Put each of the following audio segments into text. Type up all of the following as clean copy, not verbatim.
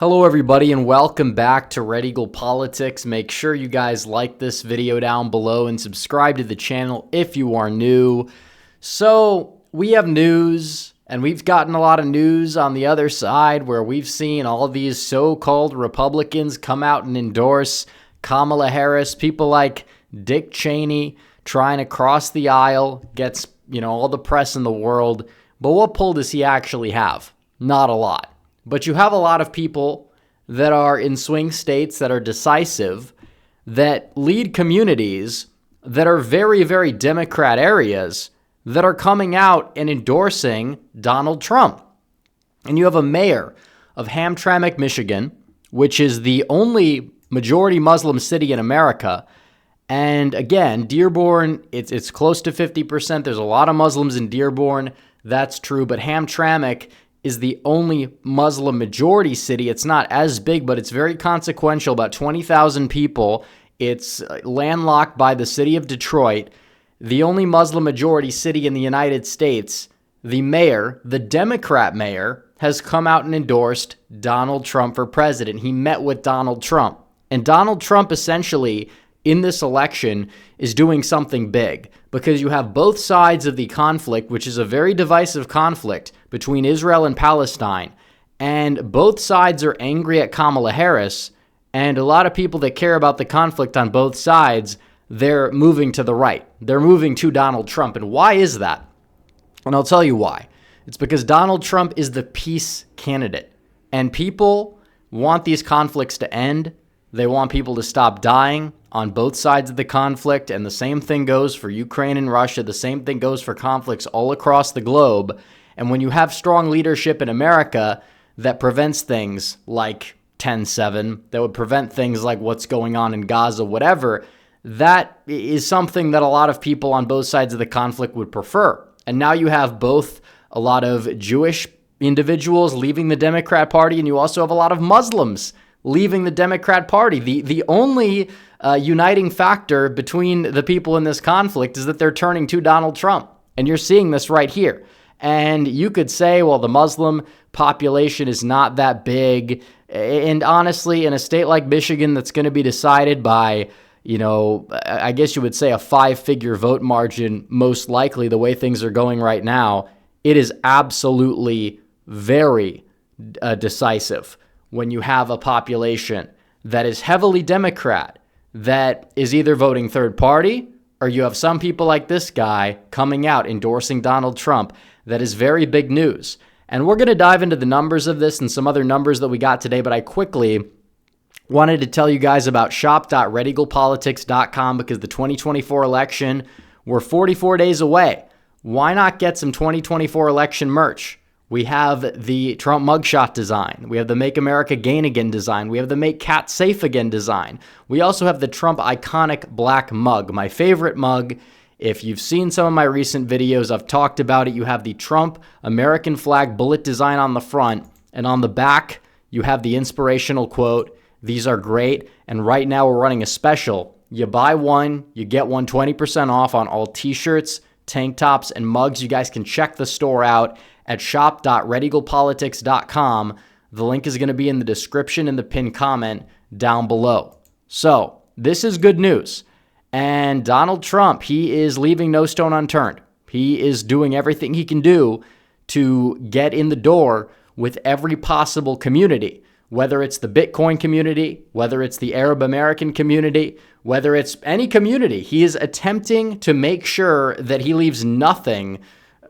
Hello everybody and welcome back to Red Eagle Politics. Make sure you guys like this video down below and subscribe to the channel if you are new. So we have news, and we've gotten a lot of news on the other side where we've seen all these so-called Republicans come out and endorse Kamala Harris. People like Dick Cheney trying to cross the aisle, gets all the press in the world. But what pull does he actually have? Not a lot. But you have a lot of people that are in swing states that are decisive, that lead communities that are very, very Democrat areas that are coming out and endorsing Donald Trump. And you have a mayor of Hamtramck, Michigan, which is the only majority Muslim city in America. And again, Dearborn, it's close to 50%. There's a lot of Muslims in Dearborn. That's true. But Hamtramck is the only Muslim majority city. It's not as big, but it's very consequential, about 20,000 people. It's landlocked by the city of Detroit, the only Muslim majority city in the United States. The mayor, the Democrat mayor, has come out and endorsed Donald Trump for president. He met with Donald Trump. And Donald Trump essentially in this election is doing something big, because you have both sides of the conflict, which is a very divisive conflict between Israel and Palestine, and both sides are angry at Kamala Harris, and a lot of people that care about the conflict on both sides, they're moving to the right. They're moving to Donald Trump. And why is that? And I'll tell you why. It's because Donald Trump is the peace candidate, and people want these conflicts to end. They want people to stop dying on both sides of the conflict, and the same thing goes for Ukraine and Russia. The same thing goes for conflicts all across the globe. And when you have strong leadership in America that prevents things like 10/7, that would prevent things like what's going on in Gaza, whatever, that is something that a lot of people on both sides of the conflict would prefer. And now you have both a lot of Jewish individuals leaving the Democrat Party, and you also have a lot of Muslims leaving the Democrat Party. The only uniting factor between the people in this conflict is that they're turning to Donald Trump. And you're seeing this right here. And you could say, well, the Muslim population is not that big. And honestly, in a state like Michigan that's going to be decided by, I guess you would say a 5-figure vote margin, most likely the way things are going right now, it is absolutely very decisive when you have a population that is heavily Democrat, that is either voting third party, or you have some people like this guy coming out endorsing Donald Trump. That is very big news. And we're going to dive into the numbers of this and some other numbers that we got today, but I quickly wanted to tell you guys about shop.redeaglepolitics.com, because the 2024 election, we're 44 days away. Why not get some 2024 election merch? We have the Trump mugshot design. We have the Make America Gain Again design. We have the Make Cats Safe Again design. We also have the Trump iconic black mug, my favorite mug. If you've seen some of my recent videos, I've talked about it. You have the Trump American flag bullet design on the front, and on the back, you have the inspirational quote. These are great, and right now we're running a special. You buy one, you get one 20% off on all t-shirts, tank tops, and mugs. You guys can check the store out at shop.redeaglepolitics.com. The link is going to be in the description and the pinned comment down below. So this is good news. And Donald Trump, he is leaving no stone unturned. He is doing everything he can do to get in the door with every possible community, whether it's the Bitcoin community, whether it's the Arab American community, whether it's any community. He is attempting to make sure that he leaves nothing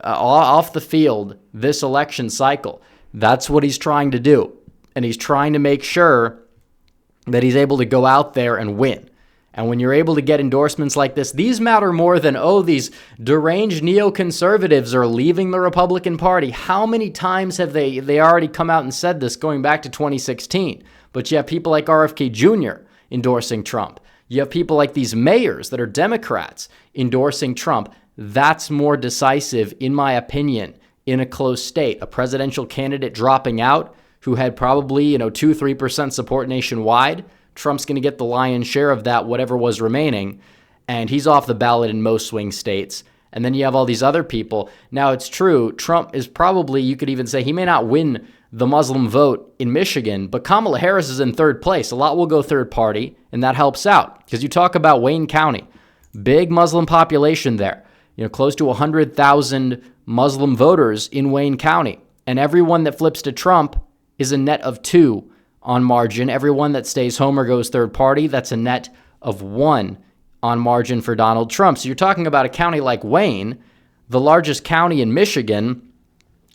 off the field this election cycle. That's what he's trying to do. And he's trying to make sure that he's able to go out there and win. And when you're able to get endorsements like this, these matter more than, these deranged neoconservatives are leaving the Republican Party. How many times have they already come out and said this going back to 2016? But you have people like RFK Jr. endorsing Trump. You have people like these mayors that are Democrats endorsing Trump. That's more decisive, in my opinion, in a close state. A presidential candidate dropping out who had probably, 2-3% support nationwide. Trump's going to get the lion's share of that, whatever was remaining, and he's off the ballot in most swing states. And then you have all these other people. Now, it's true, Trump is probably, you could even say, he may not win the Muslim vote in Michigan, but Kamala Harris is in third place. A lot will go third party, and that helps out because you talk about Wayne County, big Muslim population there, close to 100,000 Muslim voters in Wayne County. And everyone that flips to Trump is a net of 2 on margin. Everyone that stays home or goes third party, that's a net of 1 on margin for Donald Trump. So you're talking about a county like Wayne, the largest county in Michigan.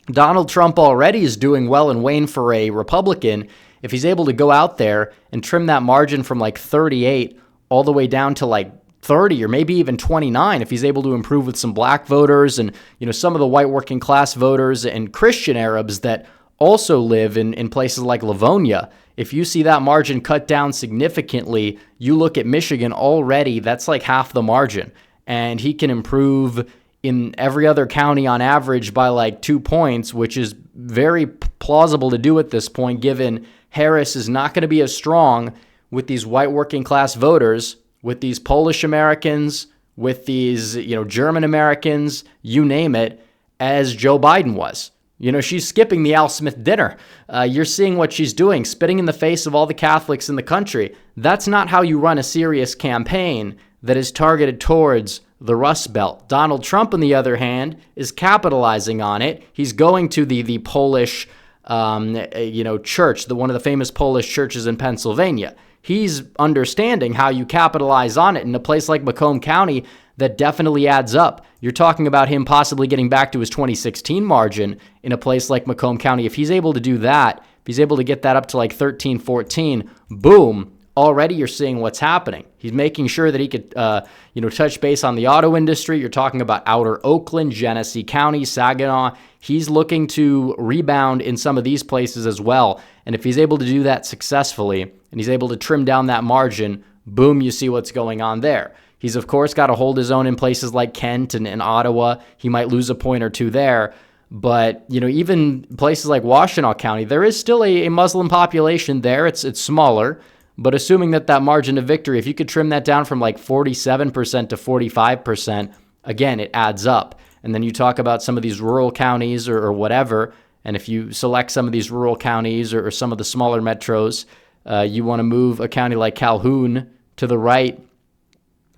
Donald Trump already is doing well in Wayne for a Republican. If he's able to go out there and trim that margin from like 38 all the way down to like 30 or maybe even 29, if he's able to improve with some black voters and, some of the white working class voters and Christian Arabs that also live in places like Livonia, if you see that margin cut down significantly, you look at Michigan already, that's like half the margin. And he can improve in every other county on average by like 2 points, which is very plausible to do at this point, given Harris is not going to be as strong with these white working class voters, with these Polish Americans, with these, German Americans, you name it, as Joe Biden was. She's skipping the Al Smith dinner. You're seeing what she's doing, spitting in the face of all the Catholics in the country. That's not how you run a serious campaign that is targeted towards the Rust Belt. Donald Trump, on the other hand, is capitalizing on it. He's going to the Polish, church, one of the famous Polish churches in Pennsylvania. He's understanding how you capitalize on it in a place like Macomb County. That definitely adds up. You're talking about him possibly getting back to his 2016 margin in a place like Macomb County. If he's able to do that, if he's able to get that up to like 13, 14, boom, already you're seeing what's happening. He's making sure that he could, touch base on the auto industry. You're talking about outer Oakland, Genesee County, Saginaw. He's looking to rebound in some of these places as well. And if he's able to do that successfully and he's able to trim down that margin, boom, you see what's going on there. He's, of course, got to hold his own in places like Kent and Ottawa. He might lose a point or two there. But, even places like Washtenaw County, there is still a Muslim population there. It's smaller. But assuming that margin of victory, if you could trim that down from like 47% to 45%, again, it adds up. And then you talk about some of these rural counties or whatever. And if you select some of these rural counties or some of the smaller metros, you want to move a county like Calhoun to the right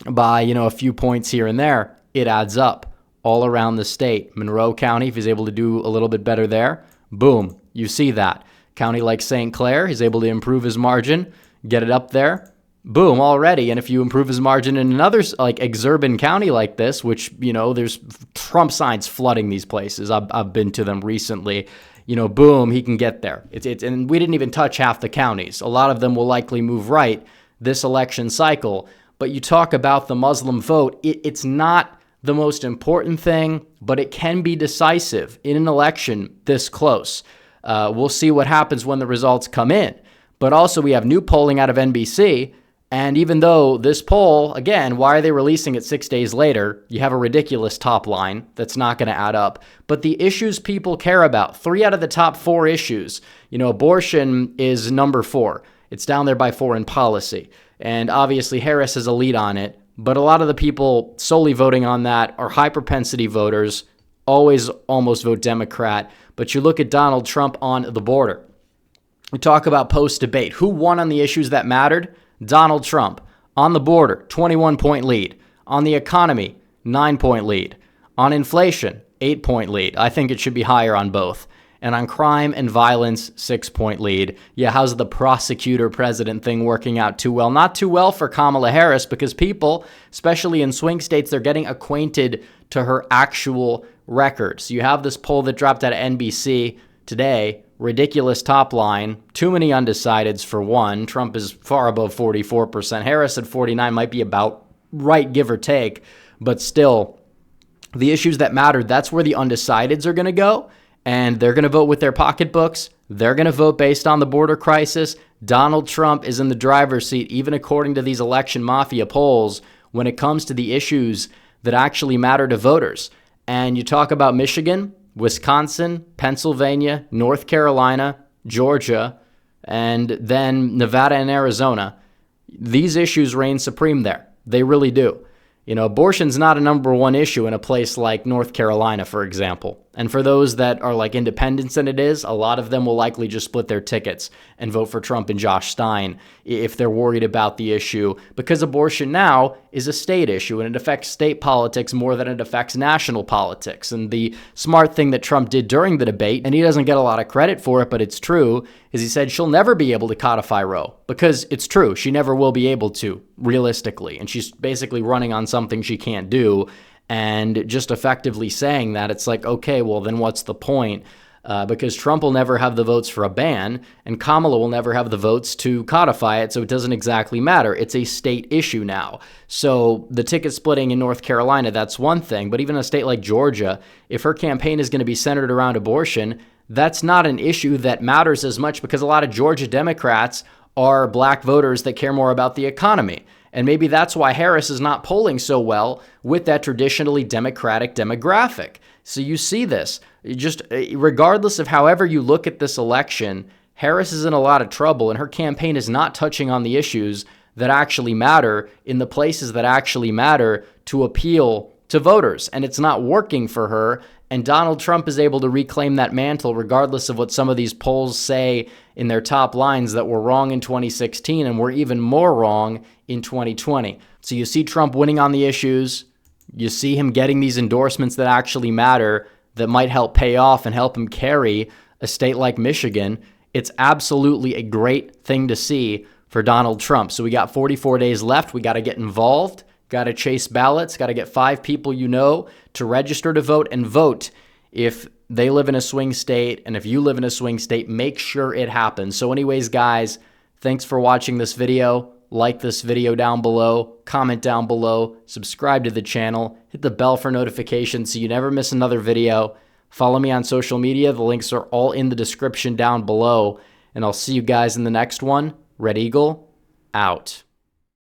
by, a few points here and there, it adds up all around the state. Monroe County, if he's able to do a little bit better there, boom, you see that. County like St. Clair, he's able to improve his margin, get it up there, boom, already. And if you improve his margin in another like exurban county like this, which, there's Trump signs flooding these places. I've been to them recently. Boom, he can get there. And we didn't even touch half the counties. A lot of them will likely move right this election cycle. But you talk about the Muslim vote, it's not the most important thing, but it can be decisive in an election this close. We'll see what happens when the results come in. But also we have new polling out of NBC, and even though this poll, again, why are they releasing it 6 days later? You have a ridiculous top line that's not going to add up. But the issues people care about, 3 out of the top 4 issues, abortion is number 4. It's down there by foreign policy. And obviously Harris has a lead on it, but a lot of the people solely voting on that are high propensity voters, always almost vote Democrat. But you look at Donald Trump on the border. We talk about post-debate. Who won on the issues that mattered? Donald Trump. On the border, 21-point lead. On the economy, 9-point lead. On inflation, 8-point lead. I think it should be higher on both. And on crime and violence, 6-point lead. Yeah, how's the prosecutor-president thing working out too well? Not too well for Kamala Harris because people, especially in swing states, they're getting acquainted to her actual record. So you have this poll that dropped out of NBC today. Ridiculous top line. Too many undecideds for one. Trump is far above 44%. Harris at 49 might be about right, give or take. But still, the issues that matter, that's where the undecideds are going to go. And they're going to vote with their pocketbooks. They're going to vote based on the border crisis. Donald Trump is in the driver's seat, even according to these election mafia polls, when it comes to the issues that actually matter to voters. And you talk about Michigan, Wisconsin, Pennsylvania, North Carolina, Georgia, and then Nevada and Arizona. These issues reign supreme there. They really do. Abortion's not a number one issue in a place like North Carolina, for example. And for those that are like independents, and it is, a lot of them will likely just split their tickets and vote for Trump and Josh Stein if they're worried about the issue, because abortion now is a state issue and it affects state politics more than it affects national politics. And the smart thing that Trump did during the debate, and he doesn't get a lot of credit for it, but it's true, is he said she'll never be able to codify Roe, because it's true. She never will be able to, realistically. And she's basically running on something she can't do. And just effectively saying that, it's like, okay, well, then what's the point? Because Trump will never have the votes for a ban, and Kamala will never have the votes to codify it, so it doesn't exactly matter. It's a state issue now. So the ticket splitting in North Carolina, that's one thing. But even a state like Georgia, if her campaign is going to be centered around abortion, that's not an issue that matters as much, because a lot of Georgia Democrats are black voters that care more about the economy. And maybe that's why Harris is not polling so well with that traditionally Democratic demographic. So you see this. Just regardless of however you look at this election, Harris is in a lot of trouble, and her campaign is not touching on the issues that actually matter in the places that actually matter to appeal to voters. And it's not working for her. And Donald Trump is able to reclaim that mantle regardless of what some of these polls say in their top lines that were wrong in 2016 and were even more wrong in 2020. So you see Trump winning on the issues. You see him getting these endorsements that actually matter, that might help pay off and help him carry a state like Michigan. It's absolutely a great thing to see for Donald Trump. So we got 44 days left. We got to get involved. Got to chase ballots, got to get 5 people you know to register to vote and vote if they live in a swing state. And if you live in a swing state, make sure it happens. So anyways, guys, thanks for watching this video. Like this video down below, comment down below, subscribe to the channel, hit the bell for notifications so you never miss another video. Follow me on social media. The links are all in the description down below. And I'll see you guys in the next one. Red Eagle, out.